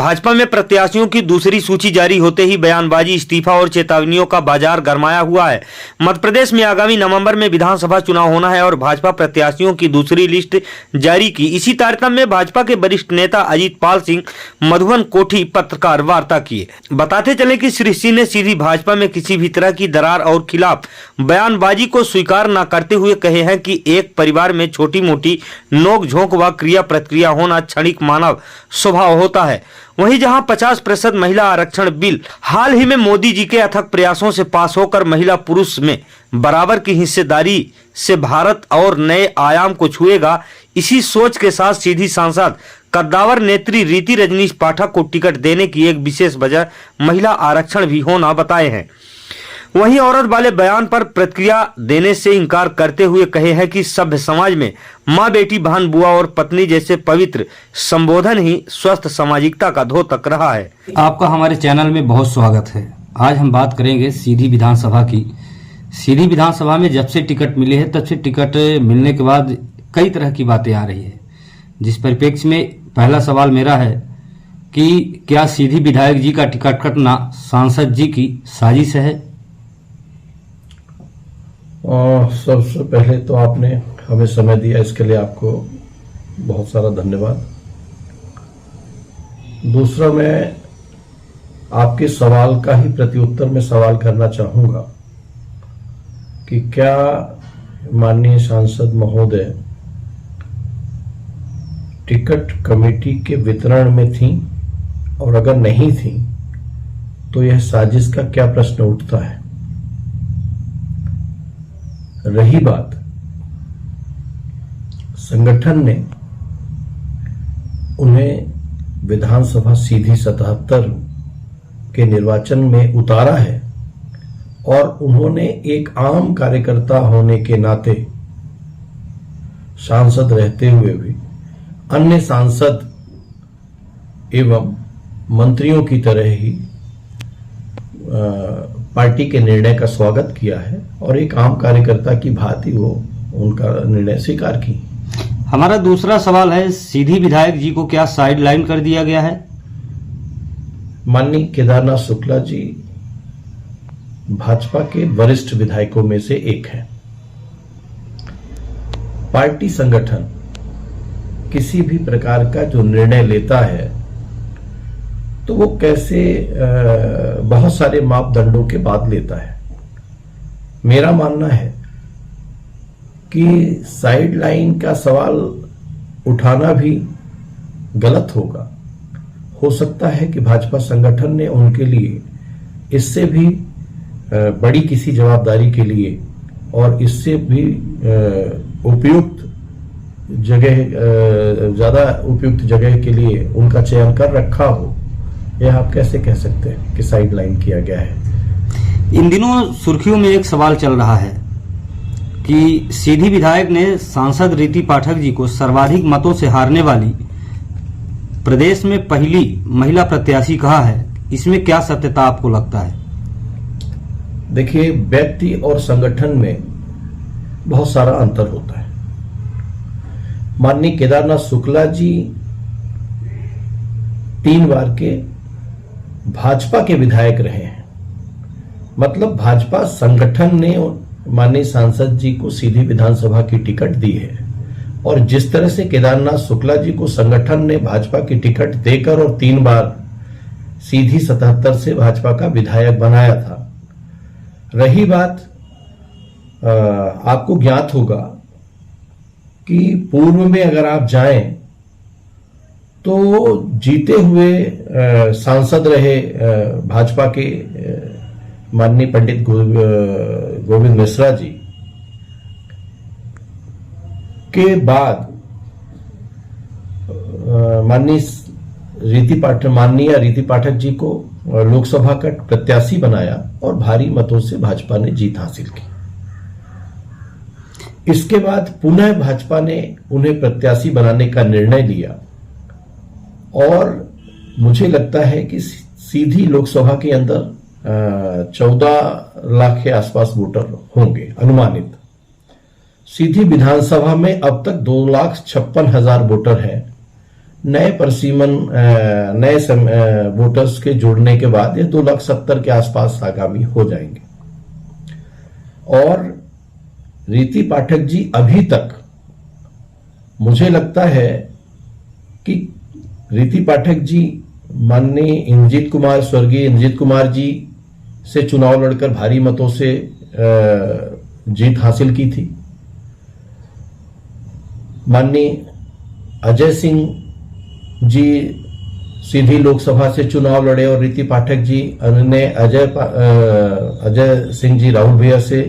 भाजपा में प्रत्याशियों की दूसरी सूची जारी होते ही बयानबाजी, इस्तीफा और चेतावनियों का बाजार गरमाया हुआ है। मध्य प्रदेश में आगामी नवंबर में विधानसभा चुनाव होना है और भाजपा प्रत्याशियों की दूसरी लिस्ट जारी की। इसी तारतम्य में भाजपा के वरिष्ठ नेता अजीत पाल सिंह मधुबन कोठी पत्रकार वार्ता किए। बताते चले कि श्री सिंह ने सीधी भाजपा में किसी भी तरह की दरार और खिलाफ बयानबाजी को स्वीकार न करते हुए कहे हैं कि एक परिवार में छोटी मोटी नोक झोंक व क्रिया प्रतिक्रिया होना क्षणिक मानव स्वभाव होता है। वहीं जहां 50% महिला आरक्षण बिल हाल ही में मोदी जी के अथक प्रयासों से पास होकर महिला पुरुष में बराबर की हिस्सेदारी से भारत और नए आयाम को छुएगा, इसी सोच के साथ सीधी सांसद कद्दावर नेत्री रीति रजनीश पाठक को टिकट देने की एक विशेष वजह महिला आरक्षण भी होना बताए हैं। वहीं औरत वाले बयान पर प्रतिक्रिया देने से इनकार करते हुए कहे हैं कि सभ्य समाज में माँ, बेटी, बहन, बुआ और पत्नी जैसे पवित्र संबोधन ही स्वस्थ सामाजिकता का द्योतक रहा है। आपका हमारे चैनल में बहुत स्वागत है। आज हम बात करेंगे सीधी विधानसभा की। सीधी विधानसभा में जब से टिकट मिले हैं तब से टिकट मिलने के बाद कई तरह की बातें आ रही है, जिस परिप्रेक्ष्य में पहला सवाल मेरा है कि क्या सीधी विधायक जी का टिकट कटना सांसद जी की साजिश है? सबसे पहले तो आपने हमें समय दिया, इसके लिए आपको बहुत सारा धन्यवाद। दूसरा, मैं आपके सवाल का ही प्रत्युत्तर में सवाल करना चाहूंगा कि क्या माननीय सांसद महोदय टिकट कमेटी के वितरण में थी, और अगर नहीं थी तो यह साजिश का क्या प्रश्न उठता है। रही बात संगठन ने उन्हें विधानसभा सीधी 77 के निर्वाचन में उतारा है, और उन्होंने एक आम कार्यकर्ता होने के नाते सांसद रहते हुए भी अन्य सांसद एवं मंत्रियों की तरह ही पार्टी के निर्णय का स्वागत किया है, और एक आम कार्यकर्ता की भांति वो उनका निर्णय स्वीकार की। हमारा दूसरा सवाल है, सीधी विधायक जी को क्या साइडलाइन कर दिया गया है? माननीय केदारनाथ शुक्ला जी भाजपा के वरिष्ठ विधायकों में से एक हैं। पार्टी संगठन किसी भी प्रकार का जो निर्णय लेता है तो वो कैसे बहुत सारे मापदंडों के बाद लेता है। मेरा मानना है कि साइडलाइन का सवाल उठाना भी गलत होगा। हो सकता है कि भाजपा संगठन ने उनके लिए इससे भी बड़ी किसी जवाबदारी के लिए और इससे भी उपयुक्त जगह, ज्यादा उपयुक्त जगह के लिए उनका चयन कर रखा हो। यह आप कैसे कह सकते हैं कि साइडलाइन किया गया है। इन दिनों सुर्खियों में एक सवाल चल रहा है कि सीधी विधायक ने सांसद रीति पाठक जी को सर्वाधिक मतों से हारने वाली प्रदेश में पहली महिला प्रत्याशी कहा है। इसमें क्या सत्यता आपको लगता है? देखिए, व्यक्ति और संगठन में बहुत सारा अंतर होता है। माननीय केदारनाथ शुक्ला जी 3 बार के भाजपा के विधायक रहे हैं, मतलब भाजपा संगठन ने माननीय सांसद जी को सीधी विधानसभा की टिकट दी है। और जिस तरह से केदारनाथ शुक्ला जी को संगठन ने भाजपा की टिकट देकर और 3 बार सीधी 77 से भाजपा का विधायक बनाया था। रही बात, आपको ज्ञात होगा कि पूर्व में अगर आप जाएं तो जीते हुए सांसद रहे भाजपा के माननीय पंडित गोविंद मिश्रा जी के बाद माननीय रीति पाठक जी को लोकसभा का प्रत्याशी बनाया और भारी मतों से भाजपा ने जीत हासिल की। इसके बाद पुनः भाजपा ने उन्हें प्रत्याशी बनाने का निर्णय लिया, और मुझे लगता है कि सीधी लोकसभा के अंदर 14 लाख के आसपास वोटर होंगे अनुमानित। सीधी विधानसभा में अब तक 2,56,000 वोटर हैं, नए परिसीमन नए वोटर्स के जुड़ने के बाद ये 2,70,000 के आसपास आगामी हो जाएंगे। और रीति पाठक जी अभी तक मुझे लगता है कि रीति पाठक जी माननीय स्वर्गीय इंद्रजीत कुमार जी से चुनाव लड़कर भारी मतों से जीत हासिल की थी। माननीय अजय सिंह जी सीधी लोकसभा से चुनाव लड़े और रीति पाठक जी ने अजय सिंह जी राहुल भैया से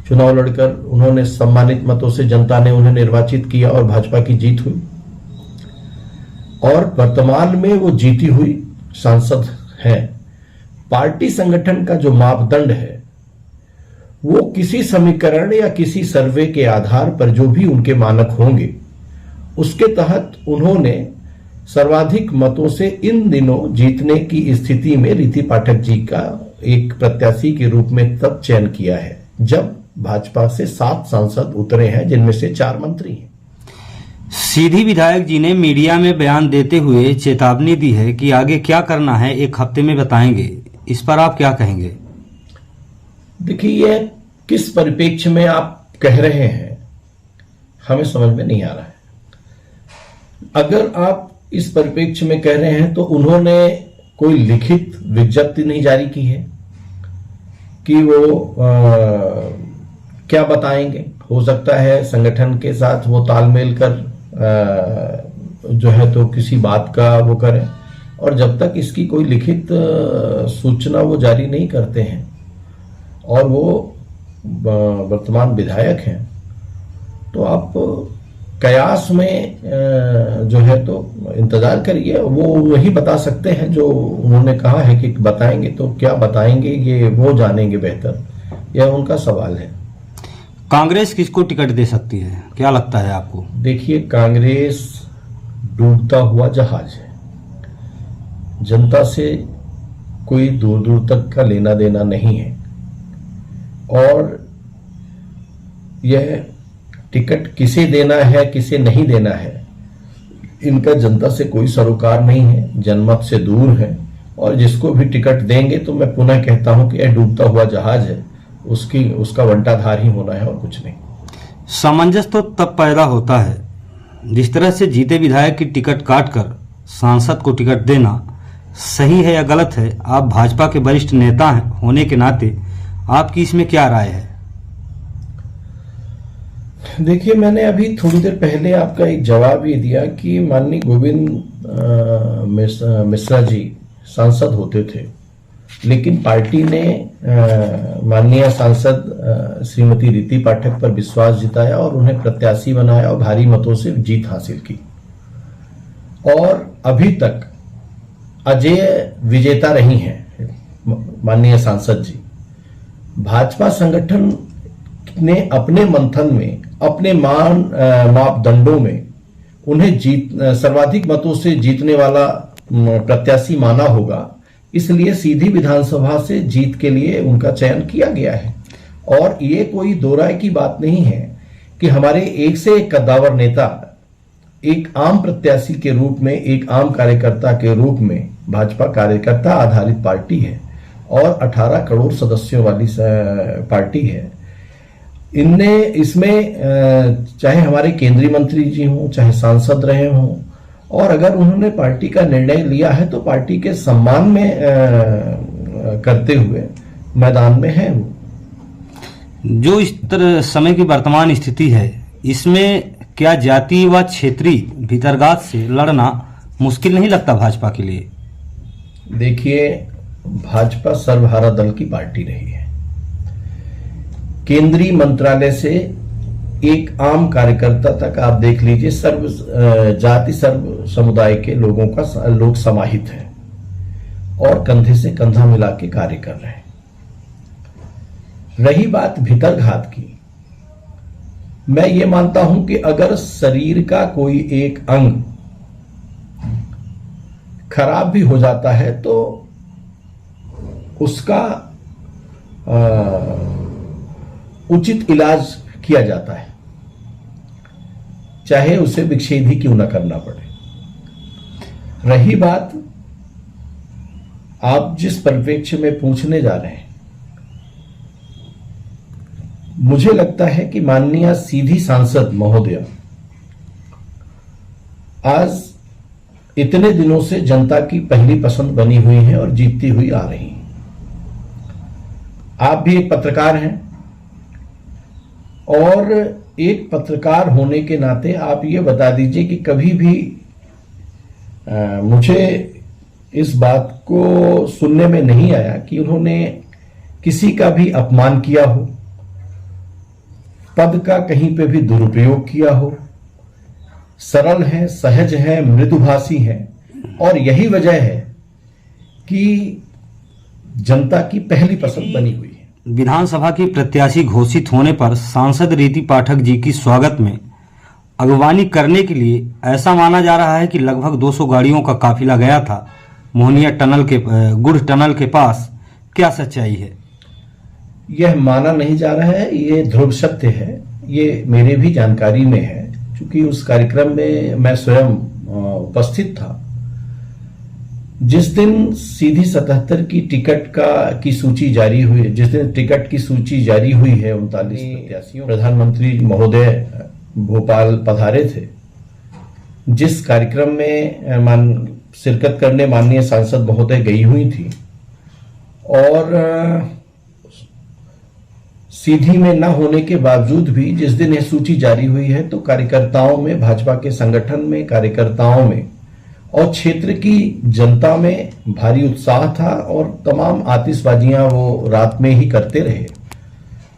चुनाव लड़कर उन्होंने सम्मानित मतों से जनता ने उन्हें निर्वाचित किया और भाजपा की जीत हुई। और वर्तमान में वो जीती हुई सांसद हैं। पार्टी संगठन का जो मापदंड है वो किसी समीकरण या किसी सर्वे के आधार पर जो भी उनके मानक होंगे उसके तहत उन्होंने सर्वाधिक मतों से इन दिनों जीतने की स्थिति में रीति पाठक जी का एक प्रत्याशी के रूप में तब चयन किया है जब भाजपा से 7 सांसद उतरे हैं, जिनमें से 4 मंत्री हैं। सीधी विधायक जी ने मीडिया में बयान देते हुए चेतावनी दी है कि आगे क्या करना है 1 हफ्ते में बताएंगे। इस पर आप क्या कहेंगे? देखिए, ये किस परिप्रेक्ष्य में आप कह रहे हैं हमें समझ में नहीं आ रहा है। अगर आप इस परिप्रेक्ष्य में कह रहे हैं तो उन्होंने कोई लिखित विज्ञप्ति नहीं जारी की है कि वो क्या बताएंगे। हो सकता है संगठन के साथ वो तालमेल कर जो है तो किसी बात का वो करें, और जब तक इसकी कोई लिखित सूचना वो जारी नहीं करते हैं और वो वर्तमान विधायक हैं तो आप कयास में जो है तो इंतजार करिए। वो वही बता सकते हैं जो उन्होंने कहा है कि बताएंगे, तो क्या बताएंगे ये वो जानेंगे बेहतर, यह उनका सवाल है। कांग्रेस किसको टिकट दे सकती है, क्या लगता है आपको? देखिए, कांग्रेस डूबता हुआ जहाज है। जनता से कोई दूर दूर तक का लेना देना नहीं है और यह टिकट किसे देना है किसे नहीं देना है इनका जनता से कोई सरोकार नहीं है, जनमत से दूर है। और जिसको भी टिकट देंगे तो मैं पुनः कहता हूं कि यह डूबता हुआ जहाज है, उसका वंटाधार ही होना है और कुछ नहीं। सामंजस्य तो तब पैदा होता है जिस तरह से जीते विधायक की टिकट काटकर सांसद को टिकट देना सही है या गलत है। आप भाजपा के वरिष्ठ नेता होने के नाते आपकी इसमें क्या राय है? देखिए, मैंने अभी थोड़ी देर पहले आपका एक जवाब ये दिया कि माननीय गोविंद मिश्रा जी सांसद होते थे, लेकिन पार्टी ने माननीय सांसद श्रीमती रीति पाठक पर विश्वास जिताया और उन्हें प्रत्याशी बनाया और भारी मतों से जीत हासिल की। और अभी तक अजय विजेता रही हैं माननीय सांसद जी। भाजपा संगठन ने अपने मंथन में अपने मापदंडों में उन्हें सर्वाधिक मतों से जीतने वाला प्रत्याशी माना होगा, इसलिए सीधी विधानसभा से जीत के लिए उनका चयन किया गया है। और ये कोई दो राय की बात नहीं है कि हमारे एक से एक कद्दावर नेता एक आम प्रत्याशी के रूप में, एक आम कार्यकर्ता के रूप में, भाजपा कार्यकर्ता आधारित पार्टी है और 18 करोड़ सदस्यों वाली पार्टी है। इसमें चाहे हमारे केंद्रीय मंत्री जी हों, चाहे सांसद रहे हों, और अगर उन्होंने पार्टी का निर्णय लिया है तो पार्टी के सम्मान में करते हुए मैदान में है। वो जो इस तरह समय की वर्तमान स्थिति है, इसमें क्या जातीय व क्षेत्रीय भीतरघात से लड़ना मुश्किल नहीं लगता भाजपा के लिए? देखिए, भाजपा सर्वहारा दल की पार्टी रही है। केंद्रीय मंत्रालय से एक आम कार्यकर्ता तक आप देख लीजिए, सर्व जाति सर्व समुदाय के लोग समाहित हैं और कंधे से कंधा मिला के कार्य कर रहे हैं। रही बात भीतरघात की, मैं ये मानता हूं कि अगर शरीर का कोई एक अंग खराब भी हो जाता है तो उसका उचित इलाज किया जाता है, चाहे उसे विच्छेद ही क्यों न करना पड़े। रही बात आप जिस परिप्रेक्ष्य में पूछने जा रहे हैं, मुझे लगता है कि माननीय सीधी सांसद महोदय आज इतने दिनों से जनता की पहली पसंद बनी हुई है और जीतती हुई आ रही हैं। आप भी एक पत्रकार हैं और एक पत्रकार होने के नाते आप ये बता दीजिए कि कभी भी मुझे इस बात को सुनने में नहीं आया कि उन्होंने किसी का भी अपमान किया हो, पद का कहीं पे भी दुरुपयोग किया हो। सरल हैं, सहज हैं, मृदुभाषी हैं और यही वजह है कि जनता की पहली पसंद बनी हुई है। विधानसभा की प्रत्याशी घोषित होने पर सांसद रीति पाठक जी की स्वागत में अगवानी करने के लिए ऐसा माना जा रहा है कि लगभग 200 गाड़ियों का काफिला गया था मोहनिया टनल के गुड़ टनल के पास। क्या सच्चाई है? यह माना नहीं जा रहा है, ये ध्रुव सत्य है। ये मेरे भी जानकारी में है, क्योंकि उस कार्यक्रम में मैं स्वयं उपस्थित था। जिस दिन सीधी 77 की टिकट की सूची जारी हुई, जिस दिन टिकट की सूची जारी हुई है 39 प्रत्याशियों, प्रधानमंत्री महोदय भोपाल पधारे थे। जिस कार्यक्रम में शिरकत करने माननीय सांसद महोदय गई हुई थी और सीधी में न होने के बावजूद भी जिस दिन यह सूची जारी हुई है, तो कार्यकर्ताओं में, भाजपा के संगठन में, कार्यकर्ताओं में और क्षेत्र की जनता में भारी उत्साह था और तमाम आतिशबाजियां वो रात में ही करते रहे।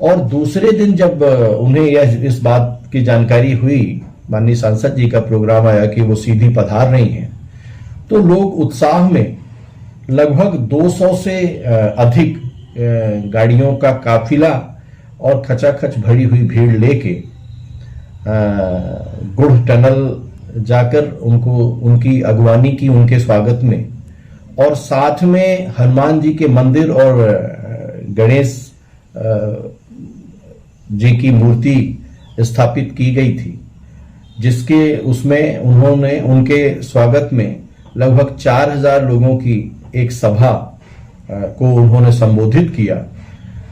और दूसरे दिन जब उन्हें इस बात की जानकारी हुई, माननीय सांसद जी का प्रोग्राम आया कि वो सीधी पधार रही हैं, तो लोग उत्साह में लगभग 200 से अधिक गाड़ियों का काफिला और खचाखच भरी हुई भीड़ लेके गुड़ टनल जाकर उनकी अगवानी की, उनके स्वागत में, और साथ में हनुमान जी के मंदिर और गणेश जी की मूर्ति स्थापित की गई थी, जिसके उसमें उन्होंने उनके स्वागत में लगभग 4000 लोगों की एक सभा को उन्होंने संबोधित किया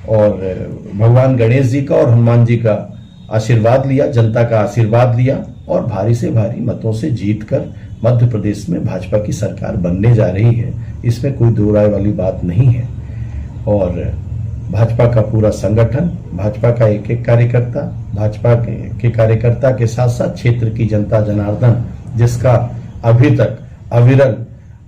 और भगवान गणेश जी का और हनुमान जी का आशीर्वाद लिया, जनता का आशीर्वाद लिया और भारी से भारी मतों से जीतकर मध्य प्रदेश में भाजपा की सरकार बनने जा रही है। इसमें कोई दो राय वाली बात नहीं है। और भाजपा का पूरा संगठन, भाजपा का एक एक कार्यकर्ता, भाजपा के कार्यकर्ता के साथ साथ क्षेत्र की जनता जनार्दन, जिसका अभी तक अविरल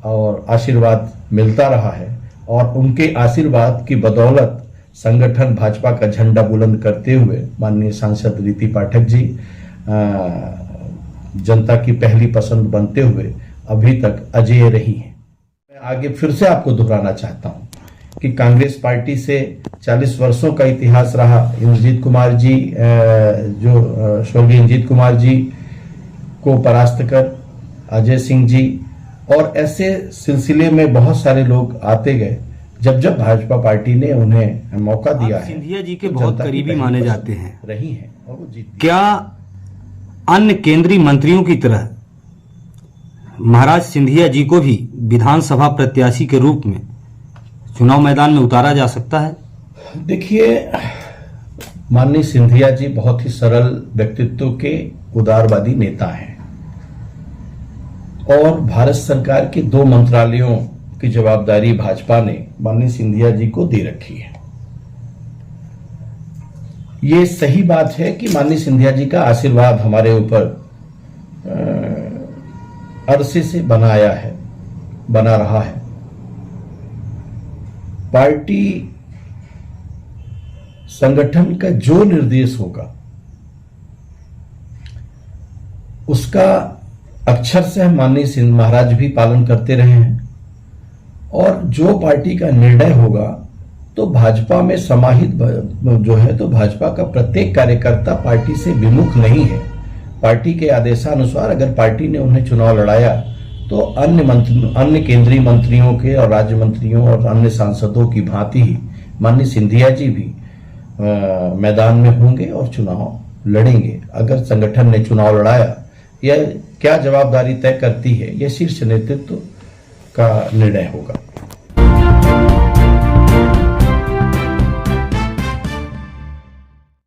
और आशीर्वाद मिलता रहा है, और उनके आशीर्वाद की बदौलत संगठन भाजपा का झंडा बुलंद करते हुए माननीय सांसद रीति पाठक जी जनता की पहली पसंद बनते हुए अभी तक अजेय रही हैं। मैं आगे फिर से आपको दोहराना चाहता हूं कि कांग्रेस पार्टी से 40 वर्षों का इतिहास रहा। इंद्रजीत कुमार जी, जो स्वर्गीय इंद्रजीत कुमार जी को परास्त कर अजय सिंह जी, और ऐसे सिलसिले में बहुत सारे लोग आते गए। जब जब भाजपा पार्टी ने उन्हें मौका दिया है, सिंधिया जी के बहुत करीबी माने जाते हैं, रही हैं और वो जीत। क्या अन्य केंद्रीय मंत्रियों की तरह महाराज सिंधिया जी को भी विधानसभा प्रत्याशी के रूप में चुनाव मैदान में उतारा जा सकता है? देखिए, माननीय सिंधिया जी बहुत ही सरल व्यक्तित्व के उदारवादी नेता हैं और भारत सरकार के 2 मंत्रालयों की जवाबदारी भाजपा ने माननीय सिंधिया जी को दे रखी है। ये सही बात है कि माननीय सिंधिया जी का आशीर्वाद हमारे ऊपर अरसे से बना रहा है। पार्टी संगठन का जो निर्देश होगा उसका अक्षर से माननीय महाराज भी पालन करते रहे हैं, और जो पार्टी का निर्णय होगा तो भाजपा में समाहित जो है, तो भाजपा का प्रत्येक कार्यकर्ता पार्टी से विमुख नहीं है। पार्टी के आदेशानुसार अगर पार्टी ने उन्हें चुनाव लड़ाया तो अन्य केंद्रीय मंत्रियों के और राज्य मंत्रियों और अन्य सांसदों की भांति ही माननीय सिंधिया जी भी मैदान में होंगे और चुनाव लड़ेंगे। अगर संगठन ने चुनाव लड़ाया या क्या जवाबदारी तय करती है, यह शीर्ष नेतृत्व का निर्णय होगा।